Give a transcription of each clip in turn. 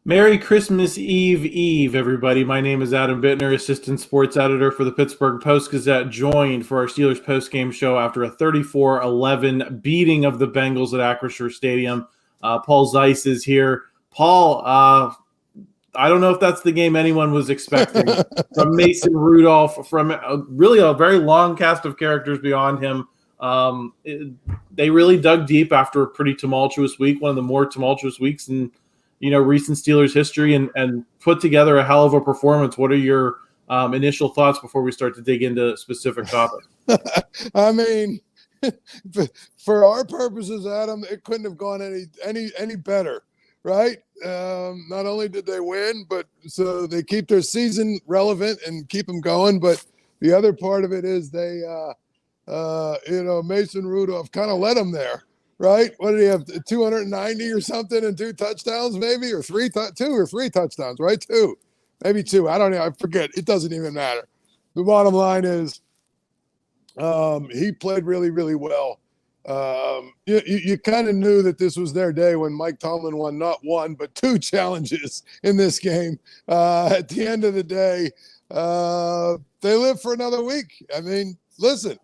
Merry Christmas Eve, everybody. My name is Adam Bittner, assistant sports editor for the Pittsburgh Post-Gazette, joined for our Steelers post-game show after a 34-11 beating of the Bengals at Acrisure Stadium. Paul Zeise is here. Paul, I don't know if that's the game anyone was expecting. From Mason Rudolph, from really a very long cast of characters beyond him. They really dug deep after a pretty tumultuous week, one of the more tumultuous weeks in recent Steelers history, and put together a hell of a performance. What are your initial thoughts before we start to dig into specific topics? I mean, for our purposes, Adam, it couldn't have gone any better, right? Not only did they win, but so they keep their season relevant and keep them going. But the other part of it is they, Mason Rudolph kind of led them there. Right? What did he have? 290 or something and 2 touchdowns, maybe, or 2 or 3 touchdowns, right? 2, maybe 2. I don't know. I forget. It doesn't even matter. The bottom line is, he played really, really well. You kind of knew that this was their day when Mike Tomlin won not 1 but 2 challenges in this game. At the end of the day, they live for another week. I mean, listen.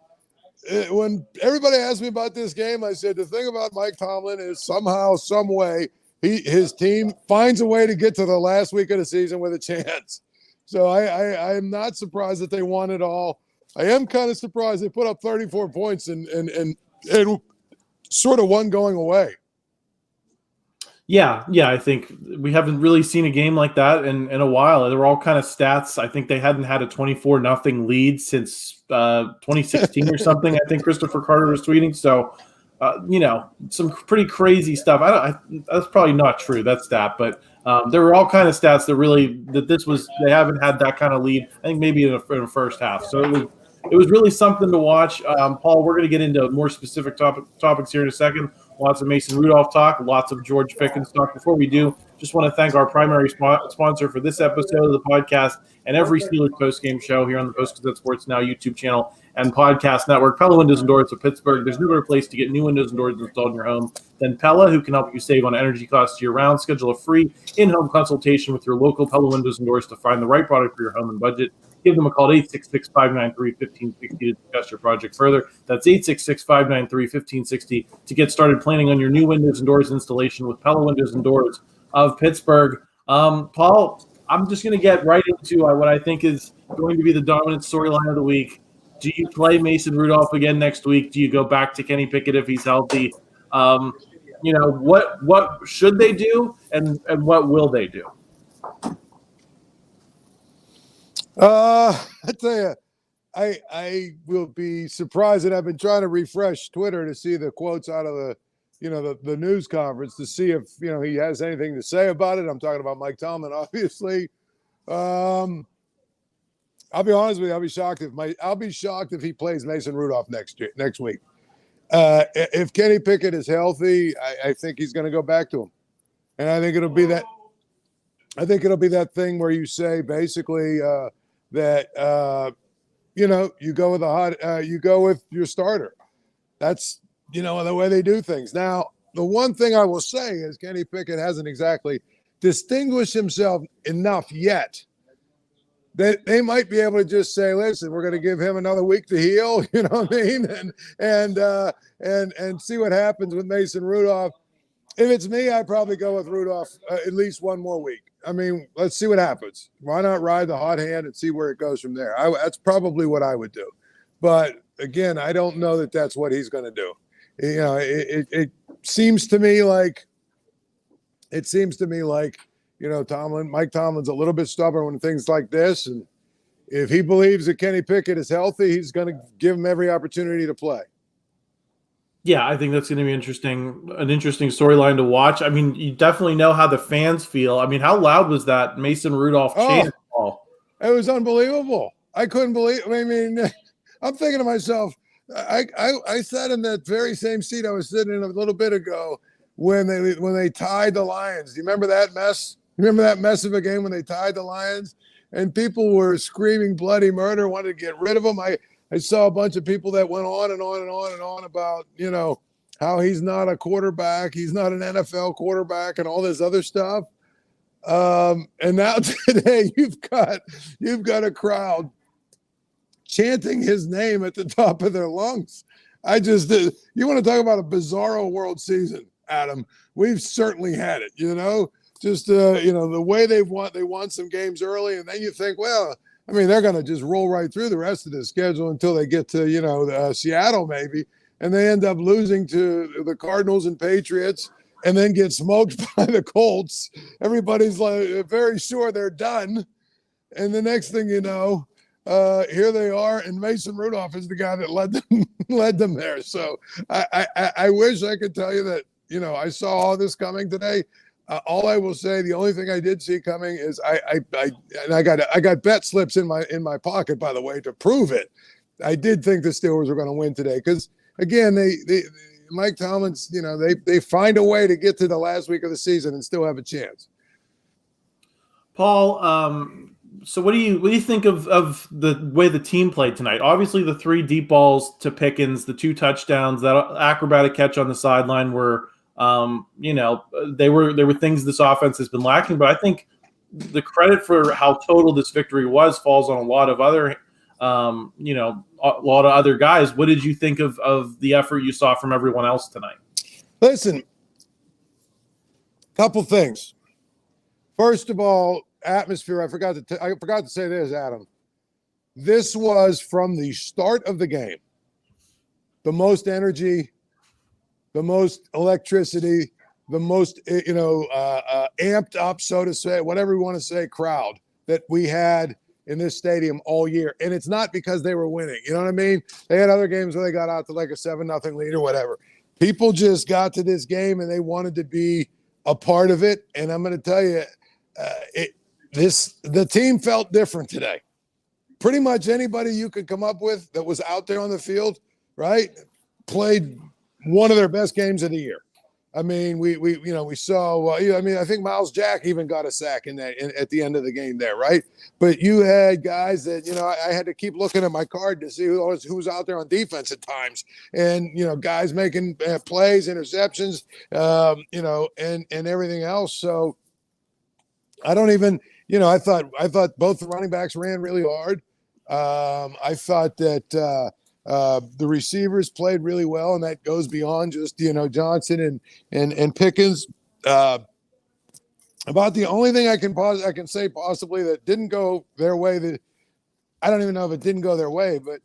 When everybody asked me about this game, I said the thing about Mike Tomlin is somehow, some way, his team finds a way to get to the last week of the season with a chance. So I'm not surprised that they won it all. I am kind of surprised they put up 34 points and sort of one going away. Yeah, I think we haven't really seen a game like that in a while. There were all kind of stats. I think they hadn't had a 24-0 lead since 2016 or something. I think Christopher Carter was tweeting. So, some pretty crazy stuff. That's probably not true, that stat, but there were all kind of stats they haven't had that kind of lead. I think maybe in the first half. So it was really something to watch. Paul, we're going to get into more specific topics here in a second. Lots of Mason Rudolph talk, lots of George Pickens talk. Before we do, just want to thank our primary sponsor for this episode of the podcast and every Steelers post-game show here on the Post-Gazette Sports Now YouTube channel and podcast network. Pella Windows and Doors of Pittsburgh. There's no better place to get new windows and doors installed in your home than Pella, who can help you save on energy costs year-round. Schedule a free in-home consultation with your local Pella Windows and Doors to find the right product for your home and budget. Give them a call at 866-593-1560 to discuss your project further. That's 866-593-1560 to get started planning on your new windows and doors installation with Pella Windows and Doors of Pittsburgh. Paul, I'm just going to get right into what I think is going to be the dominant storyline of the week. Do you play Mason Rudolph again next week? Do you go back to Kenny Pickett if he's healthy? What should they do and what will they do? I tell you, I will be surprised, and I've been trying to refresh Twitter to see the quotes out of the news conference to see if he has anything to say about it. I'm talking about Mike Tomlin, obviously. I'll be honest with you. I'll be shocked if he plays Mason Rudolph next week. If Kenny Pickett is healthy, I think he's going to go back to him, and I think it'll be that. I think it'll be that thing where you say basically that you go with you go with your starter. That's the way they do things. Now, the one thing I will say is Kenny Pickett hasn't exactly distinguished himself enough yet that they might be able to just say, "Listen, we're going to give him another week to heal." You know what I mean? And see what happens with Mason Rudolph. If it's me, I'd probably go with Rudolph at least one more week. I mean, let's see what happens. Why not ride the hot hand and see where it goes from there? That's probably what I would do. But again, I don't know that that's what he's going to do. It seems to me like Mike Tomlin's a little bit stubborn when things like this. And if he believes that Kenny Pickett is healthy, he's going to give him every opportunity to play. Yeah, I think that's going to be an interesting storyline to watch. I mean, you definitely know how the fans feel. I mean, how loud was that Mason Rudolph chant? It was unbelievable. I couldn't believe. I mean, I'm thinking to myself, I sat in that very same seat I was sitting in a little bit ago when they tied the Lions. Do you remember that mess? Remember that mess of a game when they tied the Lions and people were screaming bloody murder, wanted to get rid of them. I saw a bunch of people that went on and on and on and on about, how he's not a quarterback. He's not an NFL quarterback and all this other stuff. And now today you've got a crowd chanting his name at the top of their lungs. You want to talk about a bizarro World season, Adam? We've certainly had it, just, the way they won some games early. And then you think, well, I mean, they're going to just roll right through the rest of the schedule until they get to, Seattle maybe. And they end up losing to the Cardinals and Patriots and then get smoked by the Colts. Everybody's like very sure they're done. And the next thing you know, here they are, and Mason Rudolph is the guy that led them there. So I wish I could tell you that, I saw all this coming today. All I will say, the only thing I did see coming is I got bet slips in my pocket, by the way, to prove it. I did think the Steelers were going to win today because, again, they Mike Tomlin's, they find a way to get to the last week of the season and still have a chance. Paul, so what do you think of the way the team played tonight? Obviously, the 3 deep balls to Pickens, the 2 touchdowns, that acrobatic catch on the sideline were, they were things this offense has been lacking. But I think the credit for how total this victory falls on a lot of other, a lot of other guys. What did you think of the effort you saw from everyone else tonight? Listen, couple things. First of all, atmosphere. I forgot to say this, Adam. This was from the start of the game. The most energy, the most electricity, the most amped up, so to say, whatever we want to say, crowd that we had in this stadium all year. And it's not because they were winning. You know what I mean? They had other games where they got out to like a 7-0 lead or whatever. People just got to this game and they wanted to be a part of it. And I'm going to tell you, the team felt different today. Pretty much anybody you could come up with that was out there on the field, right, played one of their best games of the year. I mean, we saw. I think Miles Jack even got a sack at the end of the game there, right? But you had guys that I had to keep looking at my card to see who was out there on defense at times, and guys making plays, interceptions, and everything else. So I don't even, I thought both the running backs ran really hard. I thought that. The receivers played really well, and that goes beyond just Johnson and Pickens. About the only thing I can say possibly that didn't go their way, that I don't even know if it didn't go their way, but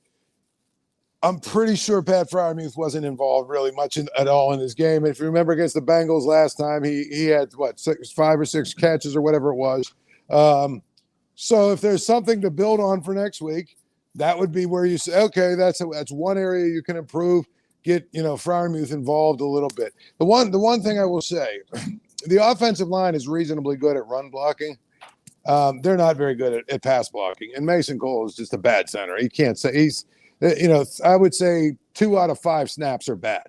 I'm pretty sure Pat Freiermuth wasn't involved really much at all in this game. If you remember against the Bengals last time, he had 5 or 6 catches or whatever it was. So if there's something to build on for next week, that would be where you say, okay, that's one area you can improve. Get Freiermuth involved a little bit. The one thing I will say, the offensive line is reasonably good at run blocking. They're not very good at pass blocking. And Mason Cole is just a bad center. He can't say I would say 2 out of 5 snaps are bad.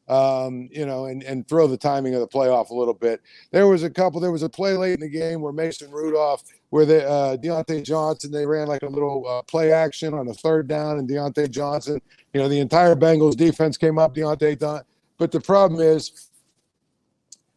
And throw the timing of the play off a little bit. There was a play late in the game where Mason Rudolph, where Damontae Johnson, they ran like a little play action on a 3rd down, and Damontae Johnson, the entire Bengals defense came up, but the problem is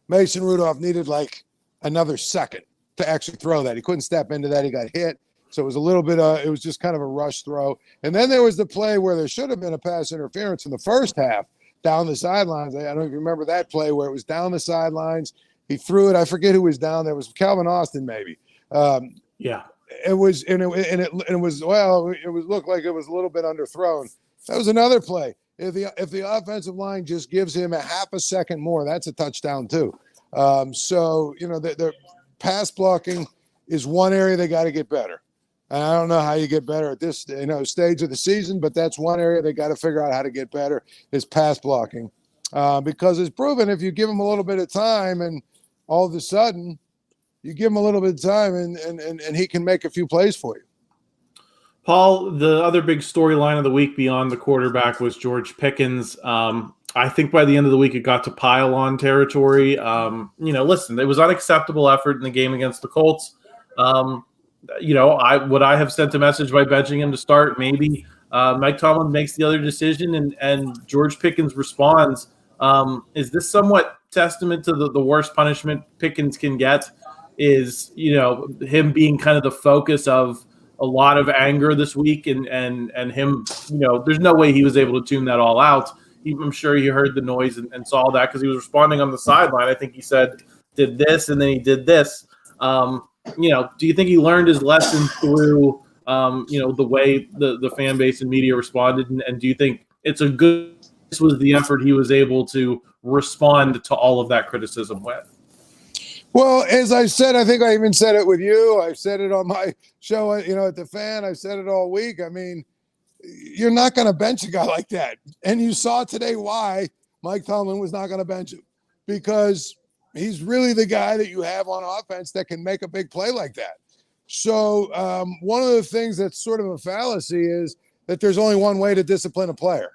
Mason Rudolph needed like another second to actually throw that. He couldn't step into that. He got hit. So it was a little bit it was just kind of a rush throw. And then there was the play where there should have been a pass interference in the first half, down the sidelines. I don't even remember that play where it was down the sidelines. He threw it. I forget who was down there. It was Calvin Austin, maybe. Yeah. It was, and it was looked like it was a little bit underthrown. That was another play. If the offensive line just gives him a half a second more, that's a touchdown too. So the pass blocking is one area they got to get better. And I don't know how you get better at this stage of the season, but that's one area they got to figure out how to get better is pass blocking, because it's proven if you give them a little bit of time, and all of a sudden you give him a little bit of time, and he can make a few plays for you. Paul, the other big storyline of the week beyond the quarterback was George Pickens. I think by the end of the week it got to pile-on territory. Listen, it was unacceptable effort in the game against the Colts. Would I have sent a message by benching him to start? Maybe. Mike Tomlin makes the other decision, and George Pickens responds. Is this somewhat testament to the worst punishment Pickens can get? is, him being kind of the focus of a lot of anger this week, and him, there's no way he was able to tune that all out. I'm sure he heard the noise and saw that because he was responding on the sideline. I think he said, did this, and then he did this. Do you think he learned his lesson through, the way the fan base and media responded? And do you think this was the effort he was able to respond to all of that criticism with? Well, as I said, I think I even said it with you. I said it on my show, at the Fan. I said it all week. I mean, you're not going to bench a guy like that. And you saw today why Mike Tomlin was not going to bench him, because he's really the guy that you have on offense that can make a big play like that. So one of the things that's sort of a fallacy is that there's only one way to discipline a player.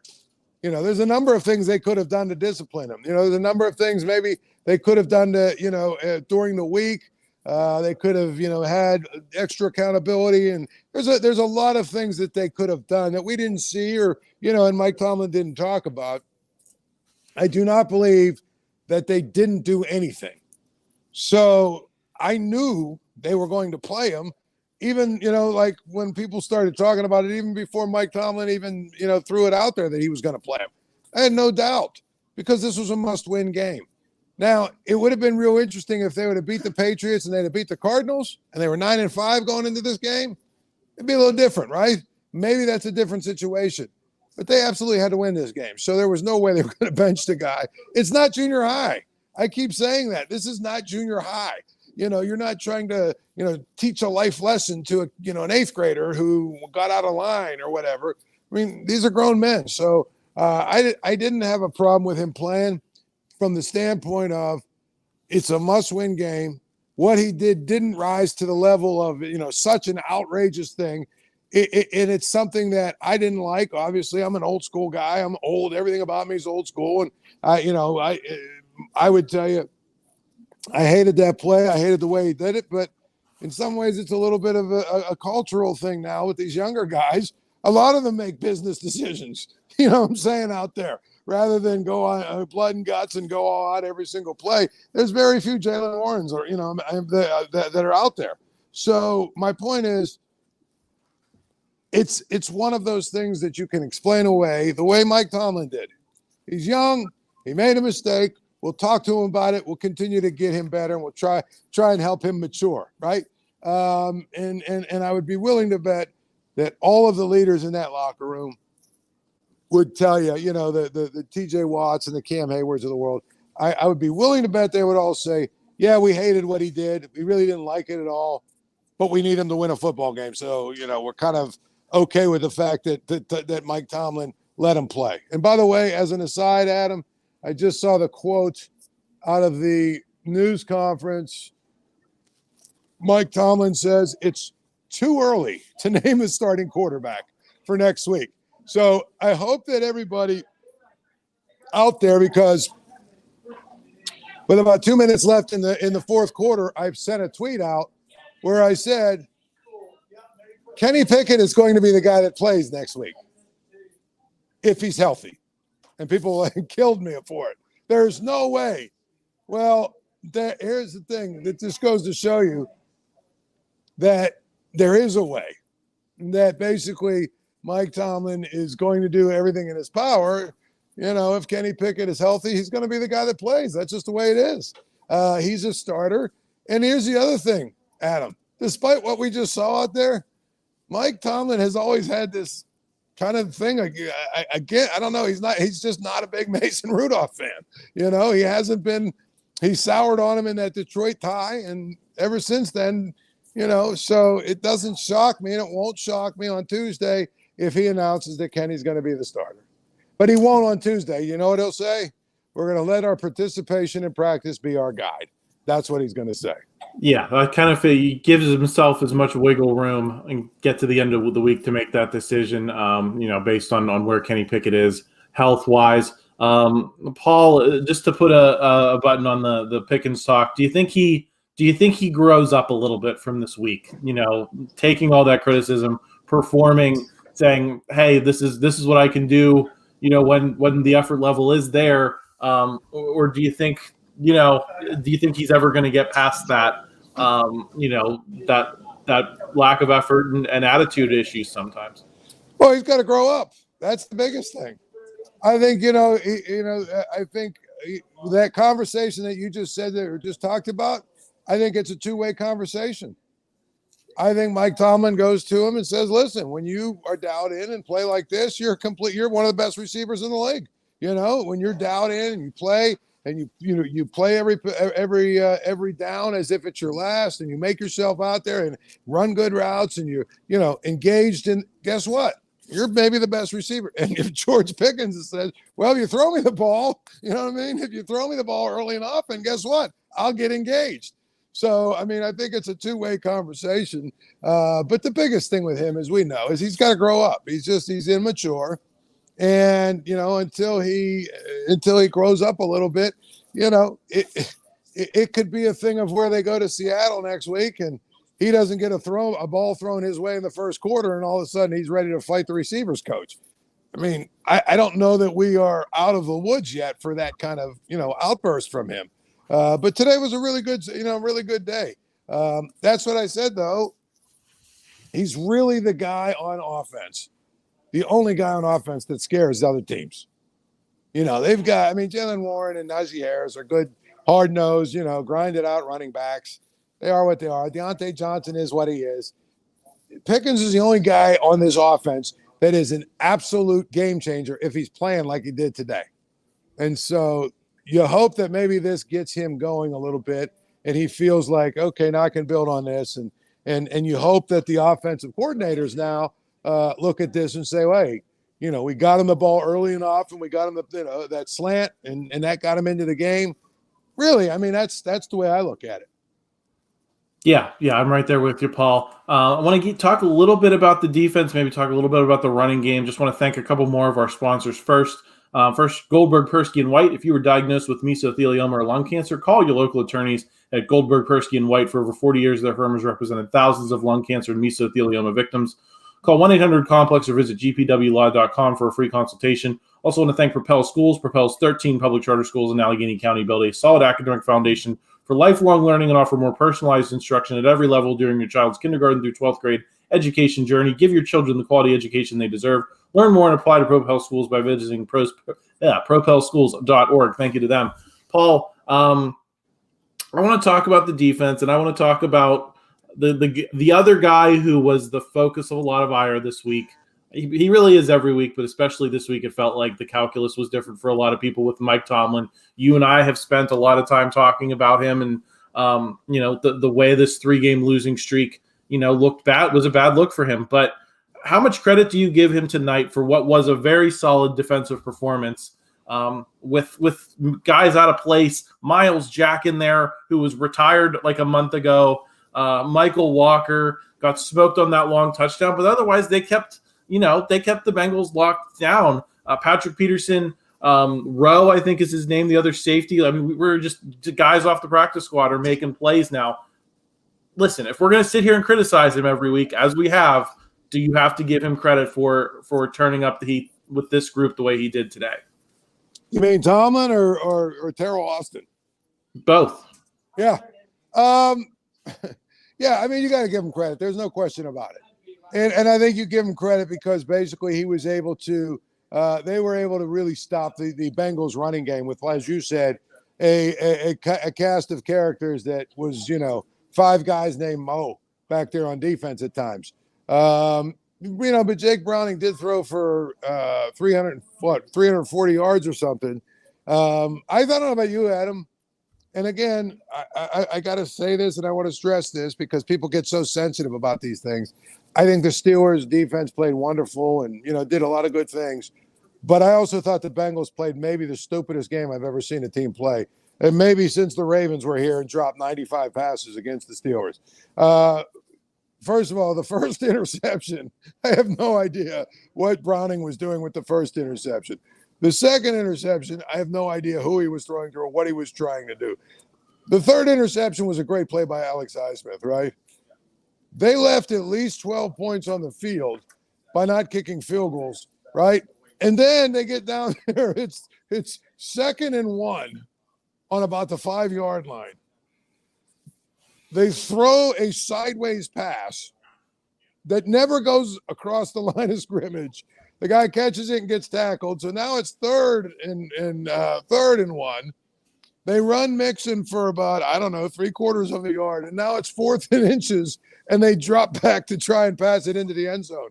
There's a number of things they could have done to discipline him. There's a number of things maybe they could have done to, during the week. They could have, had extra accountability, and there's a lot of things that they could have done that we didn't see, or, and Mike Tomlin didn't talk about. I do not believe that they didn't do anything. So I knew they were going to play him, even, like when people started talking about it, even before Mike Tomlin even, threw it out there that he was going to play him. I had no doubt, because this was a must-win game. Now, it would have been real interesting if they would have beat the Patriots and they'd have beat the Cardinals and they were 9-5 going into this game. It'd be a little different, right? Maybe that's a different situation. But they absolutely had to win this game. So there was no way they were going to bench the guy. It's not junior high. I keep saying that. This is not junior high. You're not trying to, teach a life lesson to an 8th grader who got out of line or whatever. I mean, these are grown men. So I didn't have a problem with him playing, from the standpoint of it's a must-win game. What he didn't rise to the level of, such an outrageous thing. And it's something that I didn't like. Obviously, I'm an old school guy. I'm old. Everything about me is old school. And I would tell you, I hated that play. I hated the way he did it. But in some ways, it's a little bit of a cultural thing now with these younger guys. A lot of them make business decisions, what I'm saying, out there, rather than go on blood and guts and go all out every single play. There's very few Jalen Warrens or, that are out there. So my point is, it's one of those things that you can explain away the way Mike Tomlin did. He's young. He made a mistake. We'll talk to him about it. We'll continue to get him better, and we'll try and help him mature, right? And I would be willing to bet that all of the leaders in that locker room would tell you, the TJ Watts and the Cam Haywards of the world, I would be willing to bet they would all say, yeah, we hated what he did. We really didn't like it at all, but we need him to win a football game. So, we're kind of okay with the fact that Mike Tomlin let him play. And by the way, as an aside, Adam, I just saw the quote out of the news conference. Mike Tomlin says it's too early to name a starting quarterback for next week. So I hope that everybody out there, because with about 2 minutes left in the fourth quarter, I've sent a tweet out where I said, Kenny Pickett is going to be the guy that plays next week if he's healthy. And people killed me for it. There's no way. Well, here's the thing that just goes to show you that there is a way, that basically Mike Tomlin is going to do everything in his power. If Kenny Pickett is healthy, he's going to be the guy that plays. That's just the way it is. He's a starter. And here's the other thing, Adam. Despite what we just saw out there, Mike Tomlin has always had this kind of thing. Again, I don't know. He's just not a big Mason Rudolph fan. He hasn't been. He soured on him in that Detroit tie, and ever since then, so it doesn't shock me, and it won't shock me on Tuesday if he announces that Kenny's going to be the starter. But he won't on Tuesday. You know what he'll say? We're going to let our participation in practice be our guide. That's what he's going to say. Yeah, I kind of feel he gives himself as much wiggle room and get to the end of the week to make that decision, based on where Kenny Pickett is health-wise. Paul, just to put a button on the Pickens talk, do you think he grows up a little bit from this week? Taking all that criticism, performing, saying, "Hey, this is what I can do." When the effort level is there, or do you think he's ever going to get past that that lack of effort and attitude issues sometimes. Well, he's got to grow up. That's the biggest thing. I think, I think that conversation that you just said that or just talked about, I think it's a two-way conversation. I think Mike Tomlin goes to him and says, listen, when you are dialed in and play like this, you're one of the best receivers in the league. When you're dialed in and you play and you play every down as if it's your last, and you make yourself out there and run good routes, and you're engaged in, guess what? You're maybe the best receiver. And if George Pickens says, well, if you throw me the ball, you know what I mean? If you throw me the ball early enough, and guess what? I'll get engaged. So, I mean, I think it's a two-way conversation. But the biggest thing with him, as we know, is he's got to grow up. He's immature. And, until he grows up a little bit, it could be a thing of where they go to Seattle next week and he doesn't get a ball thrown his way in the first quarter, and all of a sudden he's ready to fight the receivers coach. I mean, I don't know that we are out of the woods yet for that kind of, outburst from him. But today was a really good day. That's what I said, though. He's really the guy on offense, the only guy on offense that scares other teams. They've got, Jalen Warren and Najee Harris are good, hard-nosed, grinded out running backs. They are what they are. Damontae Johnson is what he is. Pickens is the only guy on this offense that is an absolute game changer if he's playing like he did today. And so you hope that maybe this gets him going a little bit and he feels like, okay, now I can build on this. And you hope that the offensive coordinators now look at this and say, well, hey, we got him the ball early enough and we got him that slant and that got him into the game. Really, that's the way I look at it. Yeah, I'm right there with you, Paul. I want to talk a little bit about the defense, maybe talk a little bit about the running game. Just want to thank a couple more of our sponsors first. First, Goldberg, Persky, and White. If you were diagnosed with mesothelioma or lung cancer, call your local attorneys at Goldberg, Persky, and White. For over 40 years, their firm has represented thousands of lung cancer and mesothelioma victims. Call 1-800-COMPLEX or visit gpwlaw.com for a free consultation. Also want to thank Propel Schools. Propel's 13 public charter schools in Allegheny County build a solid academic foundation for lifelong learning and offer more personalized instruction at every level during your child's kindergarten through 12th grade education journey. Give your children the quality education they deserve. Learn more and apply to Propel Schools by visiting propelschools.org. Thank you to them. Paul, I want to talk about the defense, and I want to talk about the other guy who was the focus of a lot of ire this week. He really is every week, but especially this week, it felt like the calculus was different for a lot of people with Mike Tomlin. You and I have spent a lot of time talking about him, and the way this 3-game losing streak, looked bad, was a bad look for him. But how much credit do you give him tonight for what was a very solid defensive performance with guys out of place? Miles Jack in there, who was retired like a month ago. Michael Walker got smoked on that long touchdown, but otherwise they kept the Bengals locked down. Patrick Peterson, Rowe, I think is his name, the other safety. We're just guys off the practice squad are making plays now. Listen, if we're going to sit here and criticize him every week, as we have, do you have to give him credit for turning up the heat with this group the way he did today? You mean Tomlin or Terrell Austin? Both. Yeah. Yeah, you got to give him credit. There's no question about it. And I think you give him credit because basically he was able to they were able to really stop the Bengals running game with, as you said, a cast of characters that was, 5 guys named Mo back there on defense at times. But Jake Browning did throw for 340 yards or something. I don't know about you, Adam. And again, I got to say this, and I want to stress this because people get so sensitive about these things. I think the Steelers' defense played wonderful and, did a lot of good things. But I also thought the Bengals played maybe the stupidest game I've ever seen a team play. And maybe since the Ravens were here and dropped 95 passes against the Steelers. First of all, the first interception, I have no idea what Browning was doing with the first interception. The second interception, I have no idea who he was throwing to or what he was trying to do. The third interception was a great play by Alex Highsmith, right? They left at least 12 points on the field by not kicking field goals, right? And then they get down there. It's 2nd and 1 on about the 5-yard line. They throw a sideways pass that never goes across the line of scrimmage. The guy catches it and gets tackled. So now it's third and 1. They run Mixon for about, I don't know, 3/4 of a yard. And now it's 4th and inches, and they drop back to try and pass it into the end zone.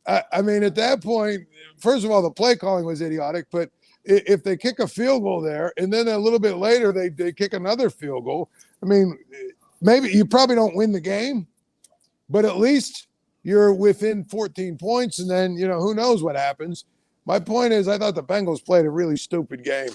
I mean, at that point, first of all, the play calling was idiotic, but if they kick a field goal there, and then a little bit later they kick another field goal, I mean, maybe you probably don't win the game, but at least you're within 14 points, and then, who knows what happens. My point is, I thought the Bengals played a really stupid game.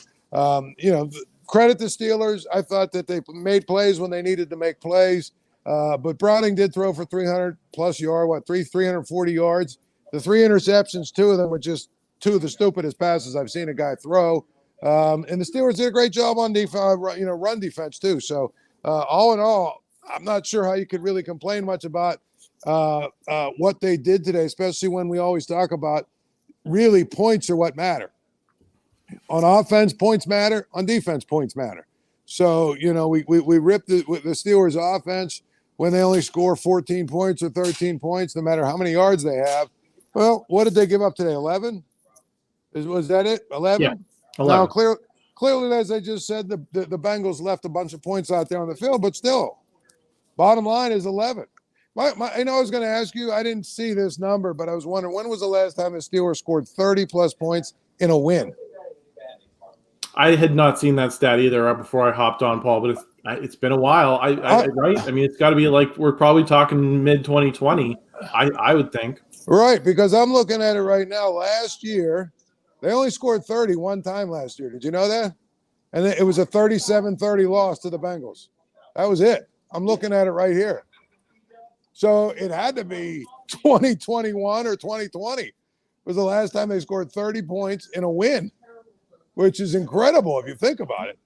Credit the Steelers. I thought that they made plays when they needed to make plays, but Browning did throw for 300-plus yards, 340 yards. The 3 interceptions, 2 of them were just 2 of the stupidest passes I've seen a guy throw. And the Steelers did a great job on run defense too. So all in all, I'm not sure how you could really complain much about what they did today, especially when we always talk about really points are what matter. On offense, points matter. On defense, points matter. So, we ripped the Steelers' offense when they only score 14 points or 13 points, no matter how many yards they have. Well, what did they give up today? 11? Was that it? 11? Yeah, 11. Now, clearly, as I just said, the Bengals left a bunch of points out there on the field, but still, bottom line is 11. I was going to ask you, I didn't see this number, but I was wondering, when was the last time the Steelers scored 30-plus points in a win? I had not seen that stat either before I hopped on, Paul, but it's been a while. Right? I mean, it's got to be like we're probably talking mid-2020, I would think. Right, because I'm looking at it right now. Last year, they only scored 30 one time last year. Did you know that? And it was a 37-30 loss to the Bengals. That was it. I'm looking at it right here. So it had to be 2021 or 2020 was the last time they scored 30 points in a win, which is incredible if you think about it.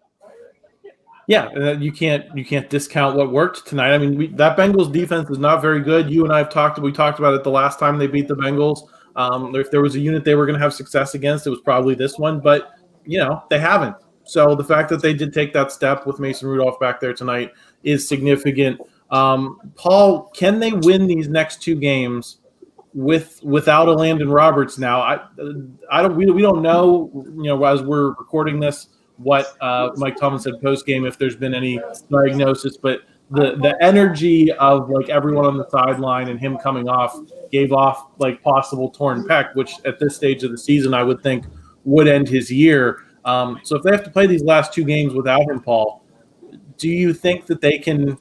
Yeah, you can't discount what worked tonight. I mean, that Bengals defense is not very good. You and I we talked about it the last time they beat the Bengals. If there was a unit they were going to have success against, it was probably this one. But they haven't. So the fact that they did take that step with Mason Rudolph back there tonight is significant. Paul, can they win these next 2 games without a Landon Roberts now? We don't know. As we're recording this, what Mike Tomlin said post game, if there's been any diagnosis, but the energy of like everyone on the sideline and him coming off gave off like possible torn pec, which at this stage of the season I would think would end his year. So if they have to play these last 2 games without him, Paul, do you think that they can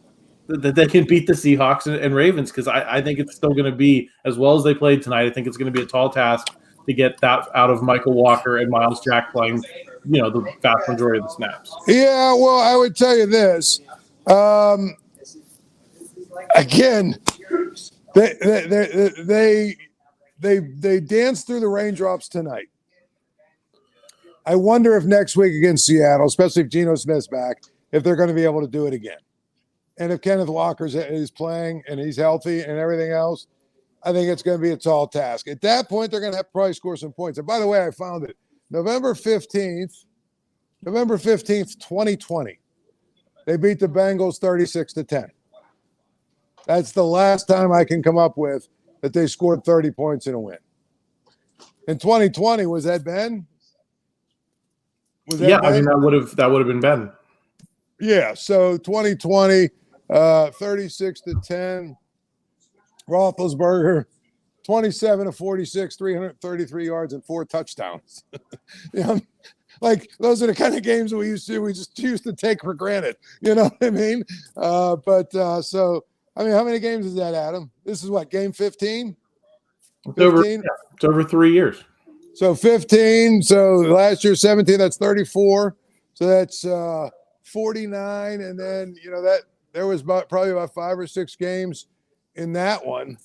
beat the Seahawks and Ravens? Because I think it's still going to be, as well as they played tonight, I think it's going to be a tall task to get that out of Michael Walker and Miles Jack playing, the vast majority of the snaps. Yeah, well, I would tell you this. Again, they danced through the raindrops tonight. I wonder if next week against Seattle, especially if Geno Smith's back, if they're going to be able to do it again. And if Kenneth Walker is playing and he's healthy and everything else, I think it's going to be a tall task. At that point, they're going to have to probably score some points. And by the way, I found it. November 15th, 2020, they beat the Bengals 36-10. That's the last time I can come up with that they scored 30 points in a win. In 2020, was that Ben? Ben? I mean, that would have been Ben. Yeah, so 2020, 36-10. Roethlisberger, 27-46, 333 yards and 4 touchdowns. Like those are the kind of games we just used to take for granted. You know what I mean? So I mean, how many games is that, Adam? This is what, game 15? It's over 3 years. So 15. So last year 17. That's 34. So that's 49. And then that there was probably about 5 or 6 games in that one.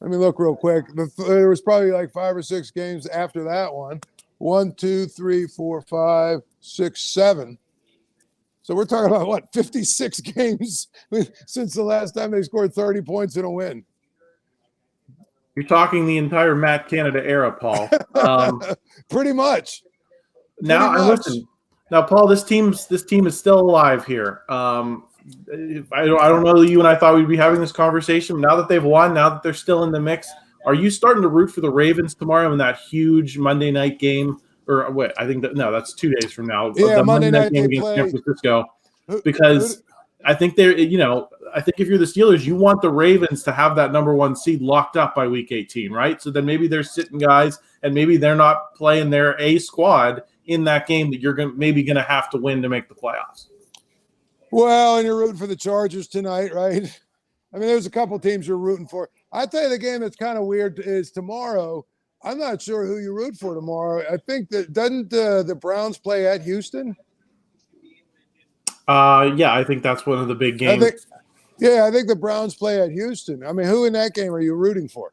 Let me look real quick. There was probably like 5 or 6 games after that one. 1, 2, 3, 4, 5, 6, 7. So we're talking about what, 56 games since the last time they scored 30 points in a win. You're talking the entire Matt Canada era, Paul. Pretty much. Listen. Now, Paul, this team is still alive here. I don't know that you and I thought we'd be having this conversation. Now that they've won, now that they're still in the mix, are you starting to root for the Ravens tomorrow in that huge Monday night game? Or what? I think that's 2 days from now. Yeah, the Monday night game they against play. San Francisco. Because I think I think if you're the Steelers, you want the Ravens to have that number 1 seed locked up by week 18, right? So then maybe they're sitting guys, and maybe they're not playing their A squad in that game that you're maybe going to have to win to make the playoffs. Well, and you're rooting for the Chargers tonight, right? I mean, there's a couple teams you're rooting for. I tell you, the game that's kind of weird is tomorrow. I'm not sure who you root for tomorrow. I think that doesn't the Browns play at Houston? Yeah, I think that's one of the big games. I think the Browns play at Houston. I mean, who in that game are you rooting for?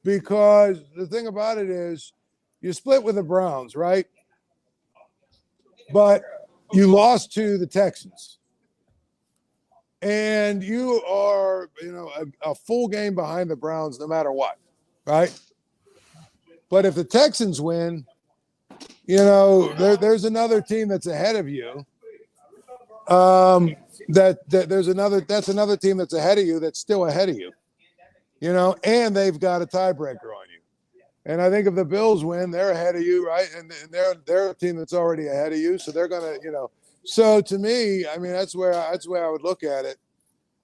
Because the thing about it is you split with the Browns, right? But you lost to the Texans. And you are, a full game behind the Browns no matter what, right? But if the Texans win, there's another team that's ahead of you. That's another team that's ahead of you that's still ahead of you, and they've got a tiebreaker on you. And I think if the Bills win, they're ahead of you, right? And they're a team that's already ahead of you, so they're gonna, So to me, I mean, that's where I would look at it.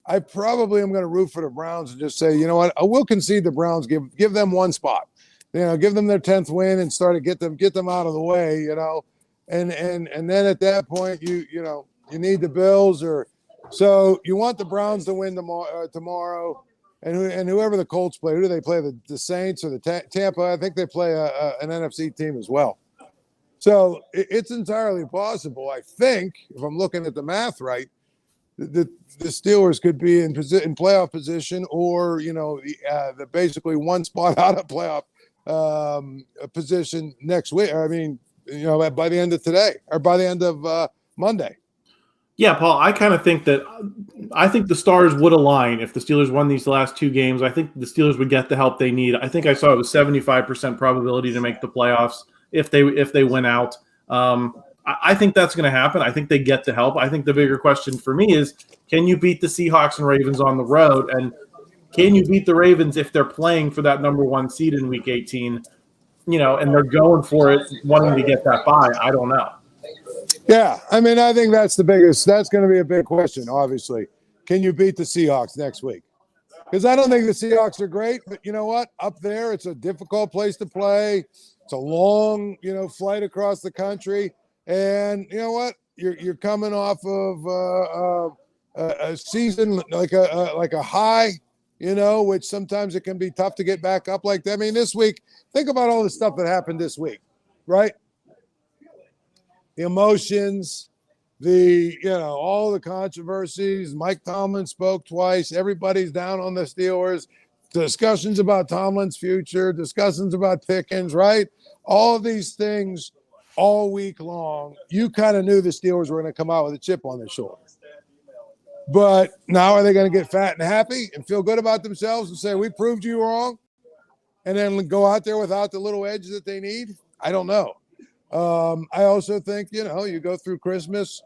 I probably am going to root for the Browns and just say, you know what, I will concede the Browns, give them one spot, give them their 10th win and start to get them out of the way, and then at that point, you need the Bills so you want the Browns to win tomorrow, and whoever the Colts play, who do they play? The Saints or the Tampa? I think they play an NFC team as well. So it's entirely possible. I think if I'm looking at the math right, the Steelers could be in playoff position, or the basically one spot out of playoff position next week. I mean, by the end of today or by the end of Monday. Yeah, Paul, I kind of think that the stars would align if the Steelers won these last 2 games. I think the Steelers would get the help they need. I think I saw it was 75% probability to make the playoffs if they win out. I think that's going to happen. I think they get the help. I think the bigger question for me is, can you beat the Seahawks and Ravens on the road? And can you beat the Ravens if they're playing for that number 1 seed in week 18, and they're going for it, wanting to get that bye? I don't know. Yeah, I mean, I think that's going to be a big question, obviously. Can you beat the Seahawks next week? Because I don't think the Seahawks are great, but you know what? Up there, it's a difficult place to play. It's a long, flight across the country. And you know what? You're coming off of a season like a high, which sometimes it can be tough to get back up like that. I mean, this week, think about all the stuff that happened this week, right? The emotions, all the controversies. Mike Tomlin spoke twice. Everybody's down on the Steelers. Discussions about Tomlin's future, discussions about Pickens, right? All of these things all week long. You kind of knew the Steelers were going to come out with a chip on their shoulder. But now are they going to get fat and happy and feel good about themselves and say, we proved you wrong, and then go out there without the little edge that they need? I don't know. I also think, you go through Christmas,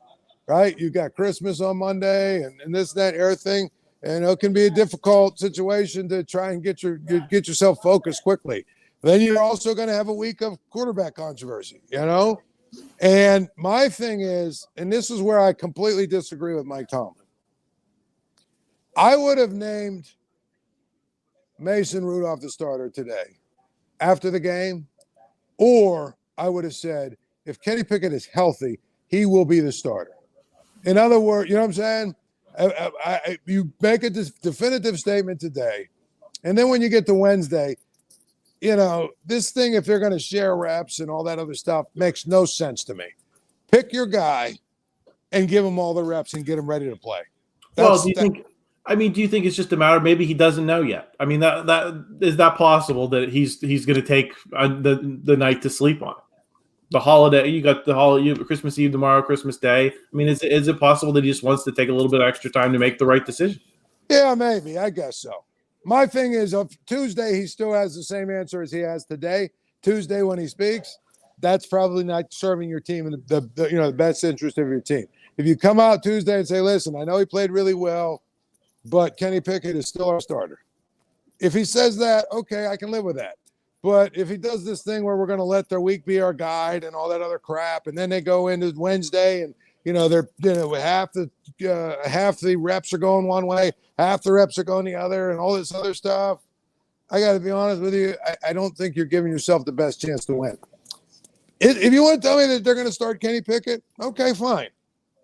right? You got Christmas on Monday and this, that, everything. And it can be a difficult situation to try and get yourself focused quickly. Then you're also going to have a week of quarterback controversy, And my thing is, and this is where I completely disagree with Mike Tomlin. I would have named Mason Rudolph the starter today after the game, or I would have said, if Kenny Pickett is healthy, he will be the starter. In other words, you know what I'm saying? You make a definitive statement today, and then when you get to Wednesday, this thing, if they're going to share reps and all that other stuff, makes no sense to me. Pick your guy and give him all the reps and get him ready to play. Do you think it's just a matter? Maybe he doesn't know yet. I mean, that is that possible that he's going to take the night to sleep on? The holiday, you got Christmas Eve tomorrow, Christmas Day. I mean, is it possible that he just wants to take a little bit of extra time to make the right decision? Yeah, maybe. I guess so. My thing is, of Tuesday, he still has the same answer as he has today. Tuesday, when he speaks, that's probably not serving your team in the best interest of your team. if you come out Tuesday and say, listen, I know he played really well, but Kenny Pickett is still our starter. If he says that, okay, I can live with that. But if he does this thing where we're going to let their week be our guide and all that other crap, and then they go into Wednesday and, half the reps are going one way, half the reps are going the other, and all this other stuff, I got to be honest with you, I don't think you're giving yourself the best chance to win. If you want to tell me that they're going to start Kenny Pickett, okay, fine.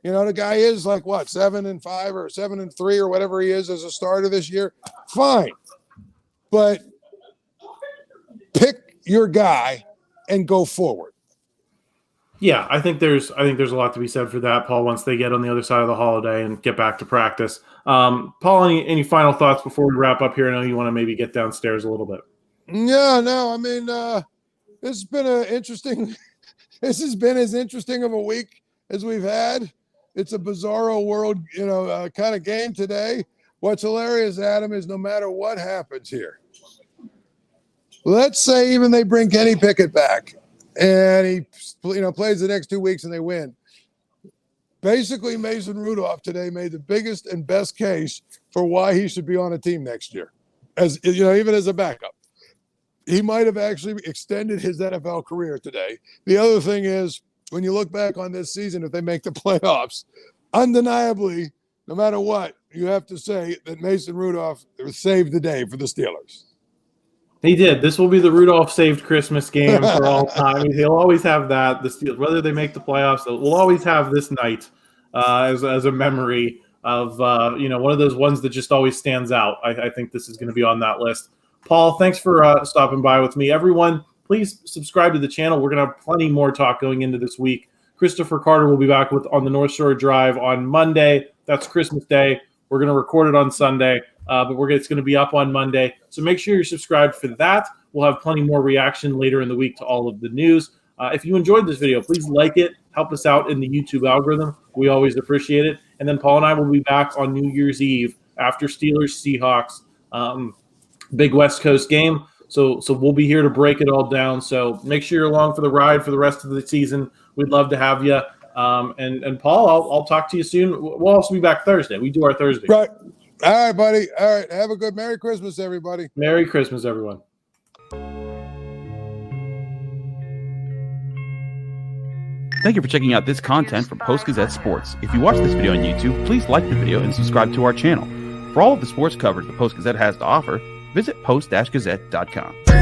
The guy is 7-5 or 7-3 or whatever he is as a starter this year. Fine. But pick your guy and go forward. Yeah, I think there's a lot to be said for that, Paul, once they get on the other side of the holiday and get back to practice. Paul, any final thoughts before we wrap up here? I know you want to maybe get downstairs a little bit. Yeah, no, I mean, this has been this has been as interesting of a week as we've had. It's a bizarro world, kind of game today. What's hilarious, Adam, is no matter what happens here, let's say even they bring Kenny Pickett back and he, plays the next 2 weeks and they win. Basically, Mason Rudolph today made the biggest and best case for why he should be on a team next year, as even as a backup. He might have actually extended his NFL career today. The other thing is, when you look back on this season, if they make the playoffs, undeniably, no matter what, you have to say that Mason Rudolph saved the day for the Steelers. He did. This will be the Rudolph saved Christmas game for all time. He'll always have that. The Steelers, whether they make the playoffs, we'll always have this night as a memory of one of those ones that just always stands out. I think this is going to be on that list. Paul, thanks for stopping by with me. Everyone, please subscribe to the channel. We're going to have plenty more talk going into this week. Christopher Carter will be back on the North Shore Drive on Monday. That's Christmas Day. We're going to record it on Sunday, but it's going to be up on Monday. So make sure you're subscribed for that. We'll have plenty more reaction later in the week to all of the news. If you enjoyed this video, please like it. Help us out in the YouTube algorithm. We always appreciate it. And then Paul and I will be back on New Year's Eve after Steelers-Seahawks. Big West Coast game. So we'll be here to break it all down. So make sure you're along for the ride for the rest of the season. We'd love to have you. And Paul, I'll talk to you soon. We'll also be back Thursday. We do our Thursday. Right. All right, buddy. All right. Have a good Merry Christmas, everybody. Merry Christmas, everyone. Thank you for checking out this content from Post-Gazette Sports. If you watch this video on YouTube, please like the video and subscribe to our channel. For all of the sports coverage the Post-Gazette has to offer, visit post-gazette.com.